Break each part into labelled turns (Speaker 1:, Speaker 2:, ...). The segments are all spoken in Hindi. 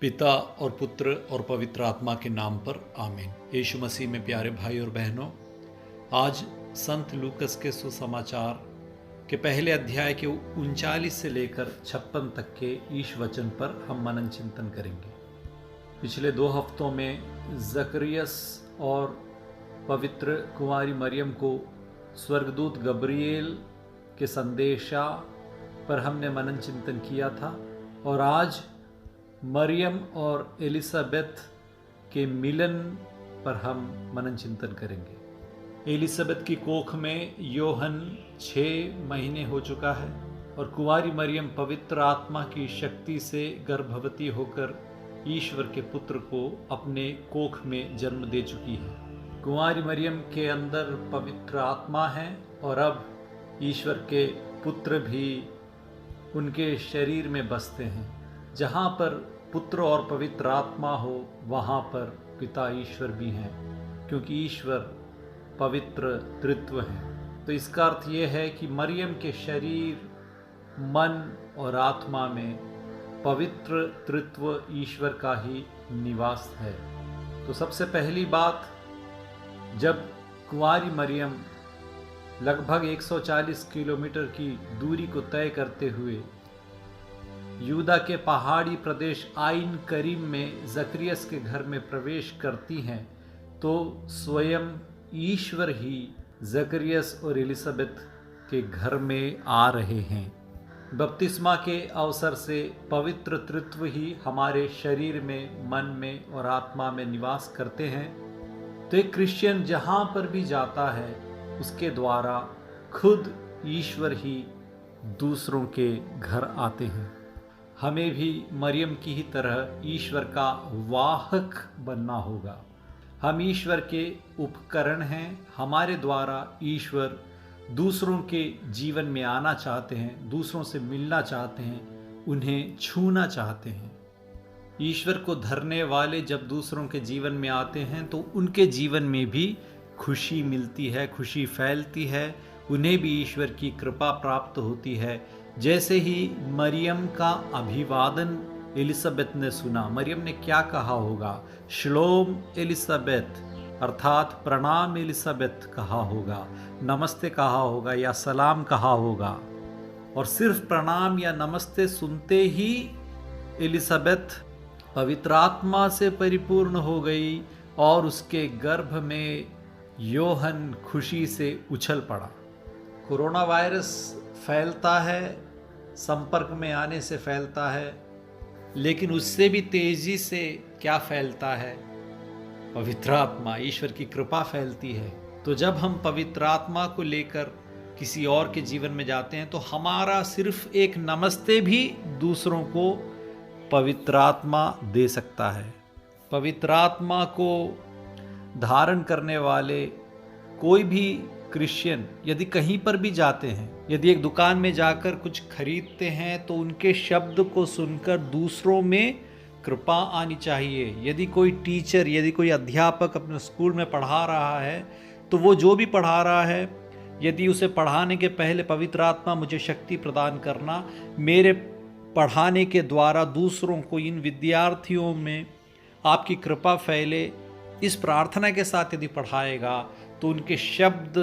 Speaker 1: पिता और पुत्र और पवित्र आत्मा के नाम पर आमीन। यीशु मसीह में प्यारे भाई और बहनों, आज संत लूकस के सुसमाचार के पहले अध्याय के 39 से लेकर 56 तक के ईश वचन पर हम मनन चिंतन करेंगे। पिछले 2 हफ्तों में जकरियस और पवित्र कुंवारी मरियम को स्वर्गदूत गब्रिएल के संदेशा पर हमने मनन चिंतन किया था और आज मरियम और एलिजाबेथ के मिलन पर हम मनन चिंतन करेंगे। एलिजाबेथ की कोख में योहन 6 महीने हो चुका है और कुंवारी मरियम पवित्र आत्मा की शक्ति से गर्भवती होकर ईश्वर के पुत्र को अपने कोख में जन्म दे चुकी है। कुंवारी मरियम के अंदर पवित्र आत्मा है और अब ईश्वर के पुत्र भी उनके शरीर में बसते हैं। जहाँ पर पुत्र और पवित्र आत्मा हो वहाँ पर पिता ईश्वर भी हैं, क्योंकि ईश्वर पवित्र तृत्व है। तो इसका अर्थ ये है कि मरियम के शरीर, मन और आत्मा में पवित्र तृत्व ईश्वर का ही निवास है। तो सबसे पहली बात, जब कुंवारी मरियम लगभग 140 किलोमीटर की दूरी को तय करते हुए यूदा के पहाड़ी प्रदेश आइन करीम में जकरियस के घर में प्रवेश करती हैं, तो स्वयं ईश्वर ही जकरियस और एलिजाबेथ के घर में आ रहे हैं। बपतिस्मा के अवसर से पवित्र तृत्व ही हमारे शरीर में, मन में और आत्मा में निवास करते हैं। तो एक क्रिश्चियन जहाँ पर भी जाता है उसके द्वारा खुद ईश्वर ही दूसरों के घर आते हैं। हमें भी मरियम की ही तरह ईश्वर का वाहक बनना होगा। हम ईश्वर के उपकरण हैं। हमारे द्वारा ईश्वर दूसरों के जीवन में आना चाहते हैं, दूसरों से मिलना चाहते हैं, उन्हें छूना चाहते हैं। ईश्वर को धरने वाले जब दूसरों के जीवन में आते हैं तो उनके जीवन में भी खुशी मिलती है, खुशी फैलती है, उन्हें भी ईश्वर की कृपा प्राप्त होती है। जैसे ही मरियम का अभिवादन एलिजाबेथ ने सुना, मरियम ने क्या कहा होगा? शलोम एलिजाबेथ, अर्थात प्रणाम एलिजाबेथ कहा होगा, नमस्ते कहा होगा या सलाम कहा होगा। और सिर्फ प्रणाम या नमस्ते सुनते ही एलिजाबेथ पवित्र आत्मा से परिपूर्ण हो गई और उसके गर्भ में योहन खुशी से उछल पड़ा। कोरोना वायरस फैलता है, संपर्क में आने से फैलता है, लेकिन उससे भी तेजी से क्या फैलता है? पवित्र आत्मा, ईश्वर की कृपा फैलती है। तो जब हम पवित्र आत्मा को लेकर किसी और के जीवन में जाते हैं तो हमारा सिर्फ एक नमस्ते भी दूसरों को पवित्र आत्मा दे सकता है। पवित्र आत्मा को धारण करने वाले कोई भी क्रिश्चियन यदि कहीं पर भी जाते हैं, यदि एक दुकान में जाकर कुछ खरीदते हैं तो उनके शब्द को सुनकर दूसरों में कृपा आनी चाहिए। यदि कोई टीचर, यदि कोई अध्यापक अपने स्कूल में पढ़ा रहा है तो वो जो भी पढ़ा रहा है, यदि उसे पढ़ाने के पहले पवित्र आत्मा मुझे शक्ति प्रदान करना, मेरे पढ़ाने के द्वारा दूसरों को, इन विद्यार्थियों में आपकी कृपा फैले, इस प्रार्थना के साथ यदि पढ़ाएगा तो उनके शब्द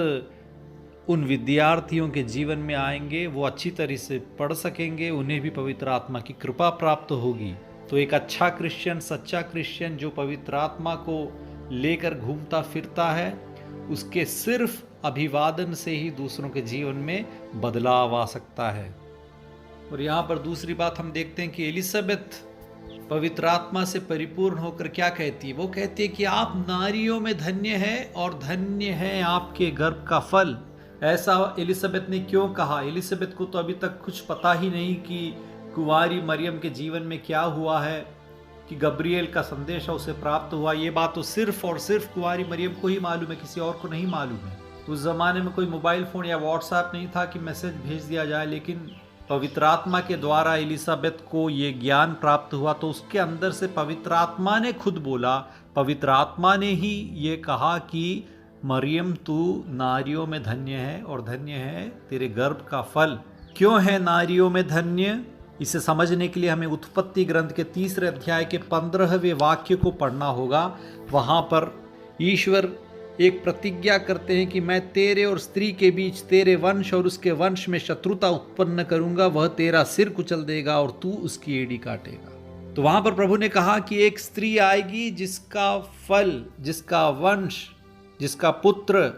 Speaker 1: उन विद्यार्थियों के जीवन में आएंगे, वो अच्छी तरह से पढ़ सकेंगे, उन्हें भी पवित्र आत्मा की कृपा प्राप्त होगी। तो एक अच्छा क्रिश्चियन, सच्चा क्रिश्चियन जो पवित्र आत्मा को लेकर घूमता फिरता है, उसके सिर्फ अभिवादन से ही दूसरों के जीवन में बदलाव आ सकता है। और यहाँ पर दूसरी बात हम देखते हैं कि एलिजाबेथ पवित्र आत्मा से परिपूर्ण होकर क्या कहती है? वो कहती है कि आप नारियों में धन्य है और धन्य है आपके गर्भ का फल। ऐसा एलिजाबेथ ने क्यों कहा? एलिजाबेथ को तो अभी तक कुछ पता ही नहीं कि कुंवारी मरियम के जीवन में क्या हुआ है, कि गब्रिएल का संदेश उसे प्राप्त हुआ। ये बात तो सिर्फ और सिर्फ कुंवारी मरियम को ही मालूम है, किसी और को नहीं मालूम है। उस जमाने में कोई मोबाइल फोन या व्हाट्सएप नहीं था कि मैसेज भेज दिया जाए, लेकिन पवित्र आत्मा के द्वारा एलिजाबेथ को ये ज्ञान प्राप्त हुआ। तो उसके अंदर से पवित्र आत्मा ने खुद बोला, पवित्र आत्मा ने ही ये कहा कि मरियम तू नारियों में धन्य है और धन्य है तेरे गर्भ का फल। क्यों है नारियों में धन्य? इसे समझने के लिए हमें उत्पत्ति ग्रंथ के 3 अध्याय के 15वें वाक्य को पढ़ना होगा। वहाँ पर ईश्वर एक प्रतिज्ञा करते हैं कि मैं तेरे और स्त्री के बीच तेरे वंश और उसके वंश में शत्रुता उत्पन्न करूंगा, वह तेरा सिर कुचल देगा और तू उसकी एड़ी काटेगा। तो वहां पर प्रभु ने कहा कि एक स्त्री आएगी जिसका फल, जिसका वंश, जिसका पुत्र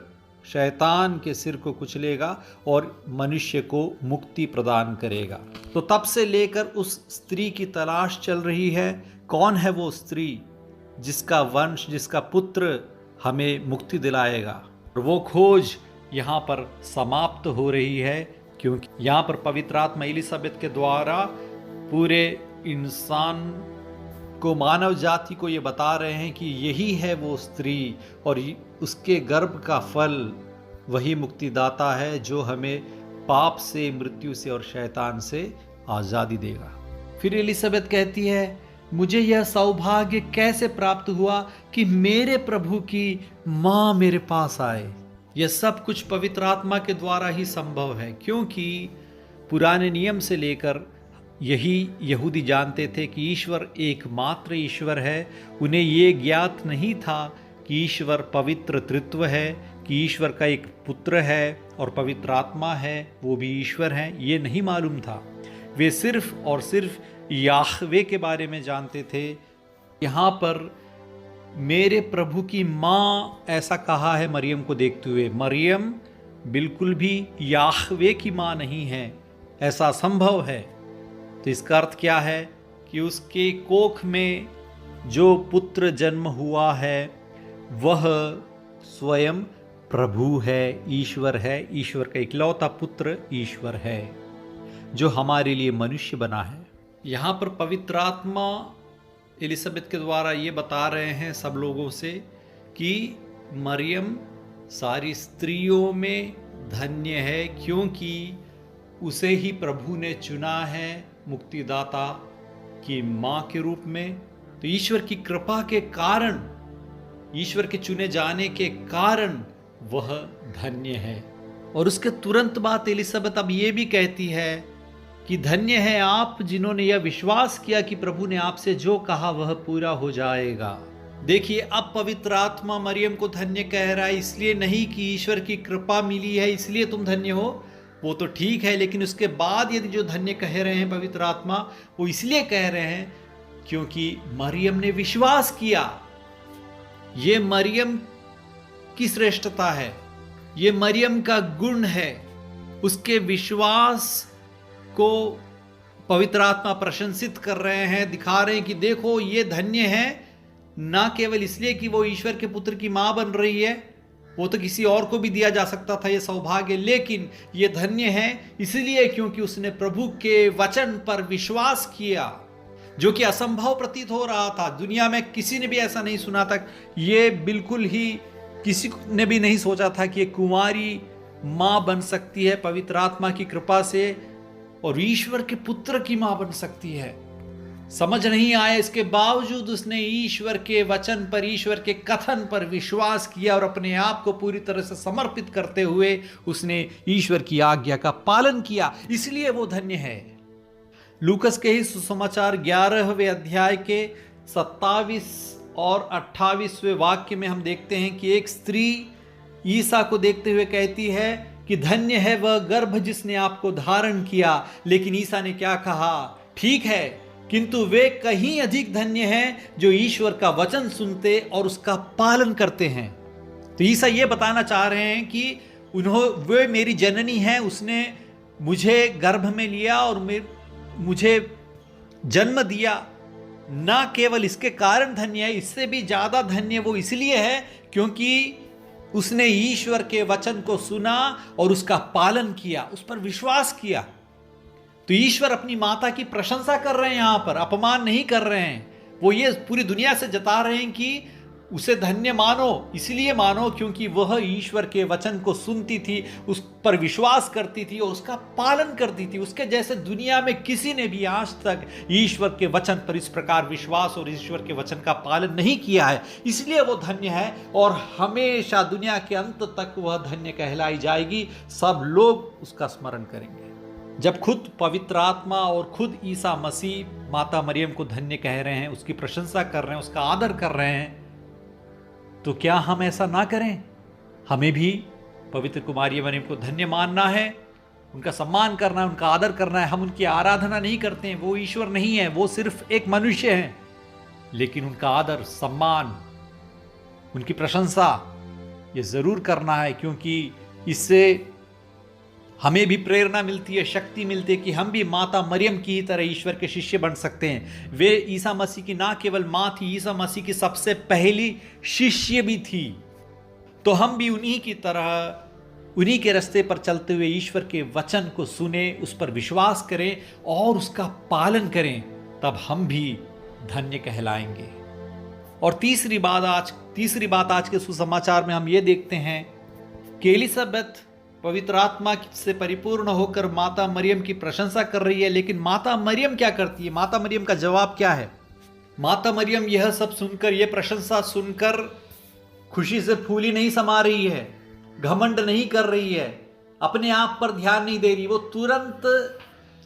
Speaker 1: शैतान के सिर को कुचलेगा और मनुष्य को मुक्ति प्रदान करेगा। तो तब से लेकर उस स्त्री की तलाश चल रही है। कौन है वो स्त्री जिसका वंश, जिसका पुत्र हमें मुक्ति दिलाएगा? और वो खोज यहाँ पर समाप्त हो रही है, क्योंकि यहाँ पर पवित्र आत्मा एलिसाबेथ के द्वारा पूरे इंसान को, मानव जाति को ये बता रहे हैं कि यही है वो स्त्री और उसके गर्भ का फल वही मुक्तिदाता है जो हमें पाप से, मृत्यु से और शैतान से आज़ादी देगा। फिर एलिसाबेथ कहती है, मुझे यह सौभाग्य कैसे प्राप्त हुआ कि मेरे प्रभु की माँ मेरे पास आए। यह सब कुछ पवित्र आत्मा के द्वारा ही संभव है, क्योंकि पुराने नियम से लेकर यही यहूदी जानते थे कि ईश्वर एकमात्र ईश्वर है। उन्हें ये ज्ञात नहीं था कि ईश्वर पवित्र त्रित्व है, कि ईश्वर का एक पुत्र है और पवित्र आत्मा है, वो भी ईश्वर हैं। ये नहीं मालूम था। वे सिर्फ और सिर्फ याहवे के बारे में जानते थे। यहाँ पर मेरे प्रभु की माँ ऐसा कहा है मरियम को देखते हुए। मरियम बिल्कुल भी याहवे की माँ नहीं है, ऐसा संभव है। तो इसका अर्थ क्या है कि उसके कोख में जो पुत्र जन्म हुआ है वह स्वयं प्रभु है, ईश्वर है। ईश्वर का इकलौता पुत्र ईश्वर है जो हमारे लिए मनुष्य बना है। यहाँ पर पवित्र आत्मा एलिसाबेथ के द्वारा ये बता रहे हैं सब लोगों से कि मरियम सारी स्त्रियों में धन्य है, क्योंकि उसे ही प्रभु ने चुना है मुक्तिदाता की माँ के रूप में। तो ईश्वर की कृपा के कारण, ईश्वर के चुने जाने के कारण वह धन्य है। और उसके तुरंत बाद एलिसाबेथ अब ये भी कहती है कि धन्य है आप जिन्होंने यह विश्वास किया कि प्रभु ने आपसे जो कहा वह पूरा हो जाएगा। देखिए, अब पवित्र आत्मा मरियम को धन्य कह रहा है, इसलिए नहीं कि ईश्वर की कृपा मिली है इसलिए तुम धन्य हो, वो तो ठीक है। लेकिन उसके बाद यदि जो धन्य कह रहे हैं पवित्र आत्मा, वो इसलिए कह रहे हैं क्योंकि मरियम ने विश्वास किया। ये मरियम की श्रेष्ठता है, ये मरियम का गुण है। उसके विश्वास को पवित्र आत्मा प्रशंसित कर रहे हैं, दिखा रहे हैं कि देखो ये धन्य है, ना केवल इसलिए कि वो ईश्वर के पुत्र की मां बन रही है, वो तो किसी और को भी दिया जा सकता था ये सौभाग्य, लेकिन ये धन्य है इसलिए क्योंकि उसने प्रभु के वचन पर विश्वास किया, जो कि असंभव प्रतीत हो रहा था। दुनिया में किसी ने भी ऐसा नहीं सुना था। ये बिल्कुल ही किसी ने भी नहीं सोचा था कि एक कुंवारी मां बन सकती है पवित्र आत्मा की कृपा से और ईश्वर के पुत्र की मां बन सकती है। समझ नहीं आया, इसके बावजूद उसने ईश्वर के वचन पर, ईश्वर के कथन पर विश्वास किया और अपने आप को पूरी तरह से समर्पित करते हुए उसने ईश्वर की आज्ञा का पालन किया, इसलिए वो धन्य है। लूकस के ही सुसमाचार 11वें अध्याय के 27 और 28वें वाक्य में हम देखते हैं कि एक स्त्री ईसा को देखते हुए कहती है कि धन्य है वह गर्भ जिसने आपको धारण किया। लेकिन ईसा ने क्या कहा? ठीक है, किंतु वे कहीं अधिक धन्य हैं जो ईश्वर का वचन सुनते और उसका पालन करते हैं। तो ईसा ये बताना चाह रहे हैं कि वे मेरी जननी है, उसने मुझे गर्भ में लिया और मुझे जन्म दिया। ना केवल इसके कारण धन्य है, इससे भी ज्यादा धन्य वो इसलिए है क्योंकि उसने ईश्वर के वचन को सुना और उसका पालन किया, उस पर विश्वास किया। तो ईश्वर अपनी माता की प्रशंसा कर रहे हैं, यहां पर अपमान नहीं कर रहे हैं। वो ये पूरी दुनिया से जता रहे हैं कि उसे धन्य मानो, इसलिए मानो क्योंकि वह ईश्वर के वचन को सुनती थी, उस पर विश्वास करती थी और उसका पालन करती थी। उसके जैसे दुनिया में किसी ने भी आज तक ईश्वर के वचन पर इस प्रकार विश्वास और ईश्वर के वचन का पालन नहीं किया है, इसलिए वो धन्य है और हमेशा दुनिया के अंत तक वह धन्य कहलाई जाएगी। सब लोग उसका स्मरण करेंगे। जब खुद पवित्र आत्मा और खुद ईसा मसीह माता मरियम को धन्य कह रहे हैं, उसकी प्रशंसा कर रहे हैं, उसका आदर कर रहे हैं, तो क्या हम ऐसा ना करें? हमें भी पवित्र कुमारी मरियम को धन्य मानना है, उनका सम्मान करना है, उनका आदर करना है। हम उनकी आराधना नहीं करते हैं, वो ईश्वर नहीं है, वो सिर्फ एक मनुष्य है, लेकिन उनका आदर, सम्मान, उनकी प्रशंसा ये जरूर करना है, क्योंकि इससे हमें भी प्रेरणा मिलती है, शक्ति मिलती है कि हम भी माता मरियम की तरह ईश्वर के शिष्य बन सकते हैं। वे ईसा मसीह की ना केवल मां थी, ईसा मसीह की सबसे पहली शिष्य भी थी। तो हम भी उन्हीं की तरह, उन्हीं के रास्ते पर चलते हुए ईश्वर के वचन को सुने, उस पर विश्वास करें और उसका पालन करें, तब हम भी धन्य कहलाएंगे। और तीसरी बात आज के सुसमाचार में हम ये देखते हैं कि एलिजाबेथ पवित्र आत्मा से परिपूर्ण होकर माता मरियम की प्रशंसा कर रही है, लेकिन माता मरियम क्या करती है? माता मरियम का जवाब क्या है? माता मरियम यह सब सुनकर, यह प्रशंसा सुनकर खुशी से फूली नहीं समा रही है, घमंड नहीं कर रही है, अपने आप पर ध्यान नहीं दे रही। वो तुरंत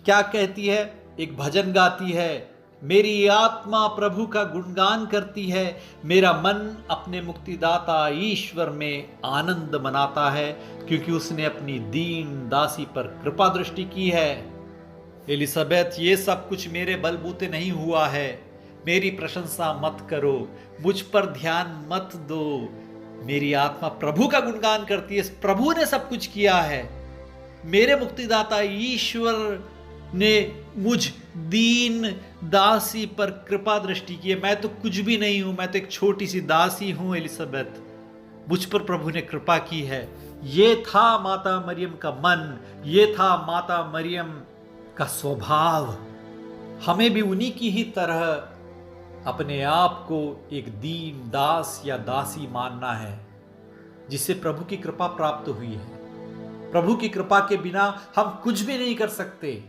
Speaker 1: क्या कहती है? एक भजन गाती है, मेरी आत्मा प्रभु का गुणगान करती है, मेरा मन अपने मुक्तिदाता ईश्वर में आनंद मनाता है, क्योंकि उसने अपनी दीन दासी पर कृपा दृष्टि की है। एलिजाबेथ, ये सब कुछ मेरे बलबूते नहीं हुआ है, मेरी प्रशंसा मत करो, मुझ पर ध्यान मत दो। मेरी आत्मा प्रभु का गुणगान करती है, प्रभु ने सब कुछ किया है, मेरे मुक्तिदाता ईश्वर ने मुझ दीन दासी पर कृपा दृष्टि की है। मैं तो कुछ भी नहीं हूं, मैं तो एक छोटी सी दासी हूं एलिजाबेथ, मुझ पर प्रभु ने कृपा की है। ये था माता मरियम का मन, ये था माता मरियम का स्वभाव। हमें भी उन्हीं की ही तरह अपने आप को एक दीन दास या दासी मानना है, जिससे प्रभु की कृपा प्राप्त हुई है। प्रभु की कृपा के बिना हम कुछ भी नहीं कर सकते,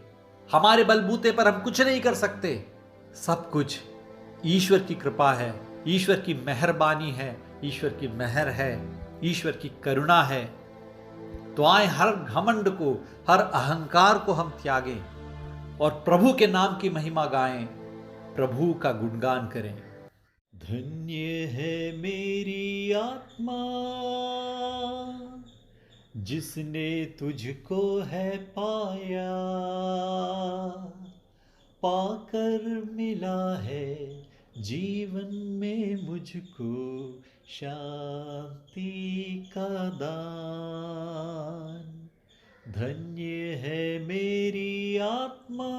Speaker 1: हमारे बलबूते पर हम कुछ नहीं कर सकते। सब कुछ ईश्वर की कृपा है, ईश्वर की मेहरबानी है, ईश्वर की मेहर है, ईश्वर की करुणा है। तो आए हर घमंड को, हर अहंकार को हम त्यागें और प्रभु के नाम की महिमा गाएं, प्रभु का गुणगान करें। धन्य है मेरी आत्मा जिसने तुझको है पाया, पाकर मिला है जीवन में मुझको शांति का दान। धन्य है मेरी आत्मा